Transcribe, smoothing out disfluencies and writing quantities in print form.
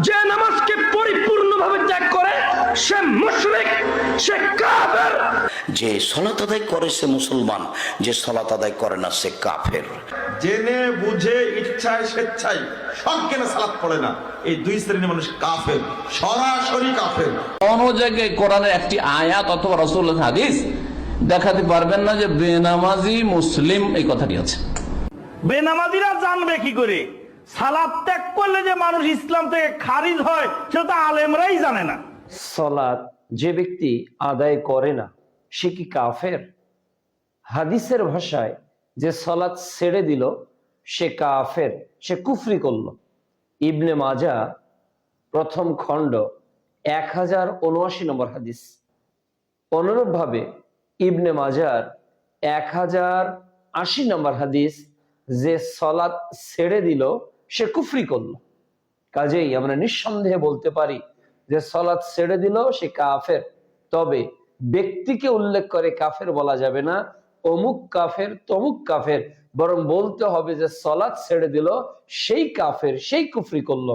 যে নামাজকে পরিপূর্ণভাবে ত্যাগ করে সে মুশরিক, সে কাফের। যে সালাত আদায় করে সে মুসলমান, যে সালাত আদায় করে না সে কাফের। জেনে বুঝে ইচ্ছায় স্বেচ্ছায় সজ্ঞানে সালাত পড়ে না, এই দুই শ্রেণীর মানুষ কাফের, সরাসরি কাফের। কোন জায়গায় কোরআনের একটি আয়াত অথবা রাসূলুল্লাহর হাদিস দেখাতে পারবেন না যে বেনামাজি মুসলিম এই কথাটি আছে। বেনামাজিরা জানবে কি করে সালাত ত্যাগ করলে যে মানুষ ইসলাম থেকে খারিজ হয় সেটা তো আলেমরাই জানে না। সালাত যে ব্যক্তি আদায় করে না সে কি কাফের? হাদিসের ভাষায় যে সালাত ছেড়ে দিল সে কাফের, সে কুফরি করল। ইবনে মাজা প্রথম খণ্ড 1079 নম্বর হাদিস। অনুরূপভাবে ইবনে মাজার 1080 নম্বর হাদিস, যে সালাত ছেড়ে দিল সে কুফরি করল। কাজেই আমরা নিঃসন্দেহে বলতে পারি যে সালাত ছেড়ে দিল সে কাফের। তবে ব্যক্তিকে উল্লেখ করে কাফের বলা যাবে না, অমুক কাফের তমুক কাফের, বরং বলতে হবে যে সালাত ছেড়ে দিল সেই কাফের, সেই কুফরি করলো।